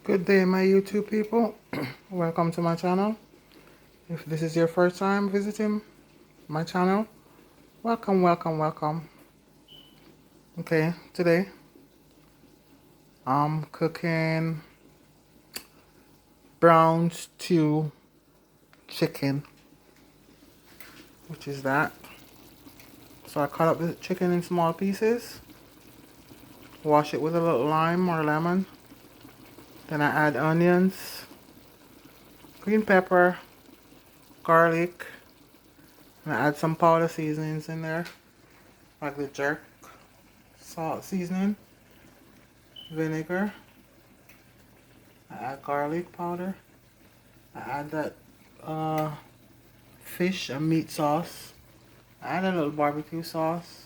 Good day, my YouTube people. Welcome to my channel. If this is your first time visiting my channel, welcome, welcome, welcome. Okay, today I'm cooking brown stew chicken, which is that. So I cut up the chicken in small pieces, wash it with a little lime or lemon. Then I add onions, green pepper, garlic, and I add some powder seasonings in there, like the jerk salt seasoning, vinegar. I add garlic powder. I add that fish and meat sauce. I add a little barbecue sauce.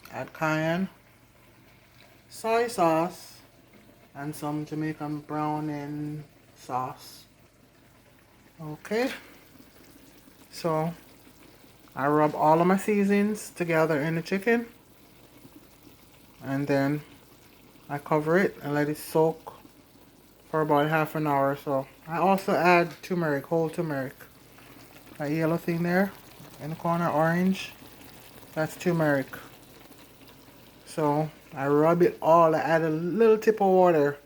Add cayenne, soy sauce, and some Jamaican browning sauce. Okay, so I rub all of my seasonings together in the chicken, and then I cover it and let it soak for about half an hour or so. I also add turmeric, whole turmeric. That yellow thing there in the corner, orange, that's turmeric. So I rub it all. I add a little tip of water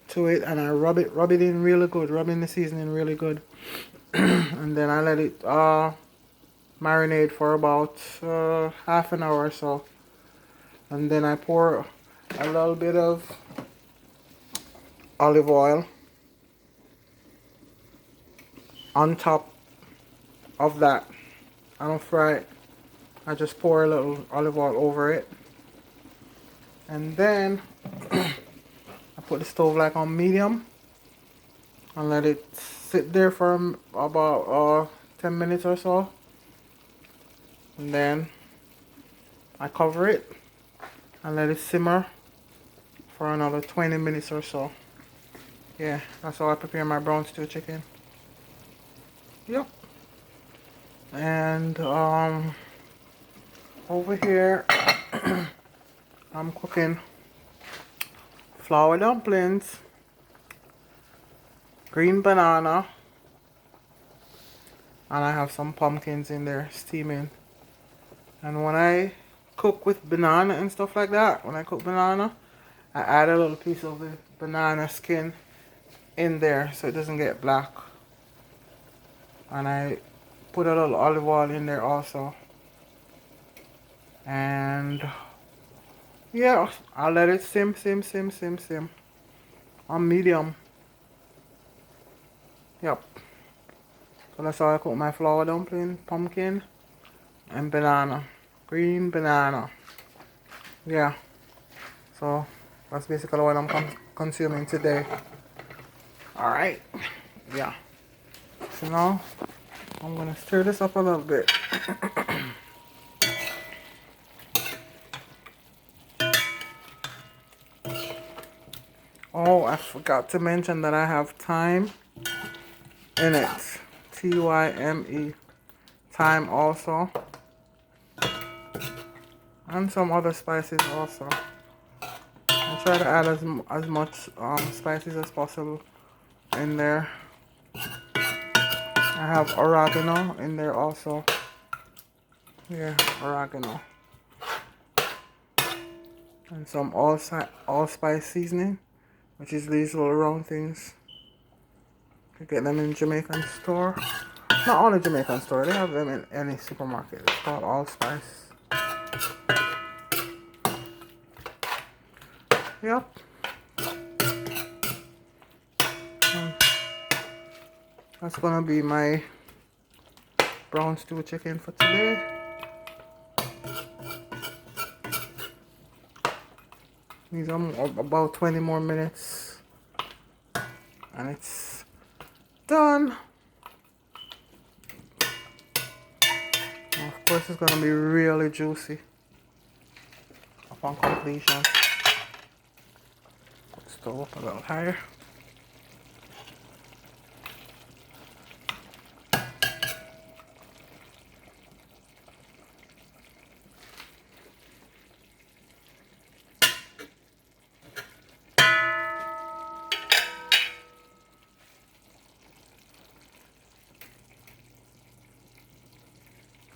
to it, and I rub it in really good, rub in the seasoning really good. And then I let it marinate for about half an hour or so. And then I pour a little bit of olive oil on top of that. I don't fry it. I just pour a little olive oil over it. And then I put the stove like on medium and let it sit there for about 10 minutes or so. And then I cover it and let it simmer for another 20 minutes or so. Yeah, that's how I prepare my brown stew chicken. Yep. And over here I'm cooking flour dumplings, green banana, and I have some pumpkins in there steaming. And when I cook with banana and stuff like that, when I cook banana, I add a little piece of the banana skin in there so it doesn't get black. And I put a little olive oil in there also. And yeah, I'll let it sim on medium. Yep. So that's how I cook my flour dumpling, pumpkin, and banana. Green banana. Yeah. So that's basically what I'm consuming today. Alright. Yeah. So now I'm gonna stir this up a little bit. Oh, I forgot to mention that I have thyme in it. T-Y-M-E. Thyme also. And some other spices also. I try to add as much spices as possible in there. I have oregano in there also. Yeah, oregano. And some allspice seasoning, which is these little round things. You get them in Jamaican store. Not only Jamaican store, they have them in any supermarket. It's called allspice. Yep. That's gonna be my brown stew chicken for today. These are about 20 more minutes and it's done. And of course it's gonna be really juicy upon completion. Put the stove up a little higher.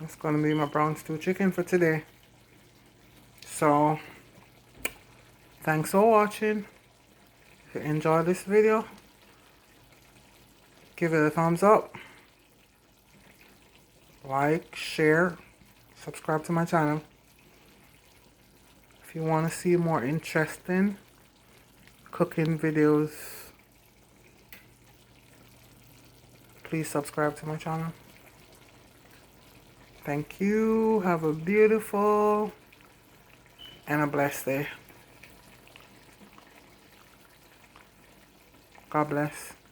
It's gonna be my brown stew chicken for today. So, thanks for watching. If you enjoyed this video, give it a thumbs up, like, share, subscribe to my channel. If you want to see more interesting cooking videos, please subscribe to my channel. Thank you. Have a beautiful and a blessed day. God bless.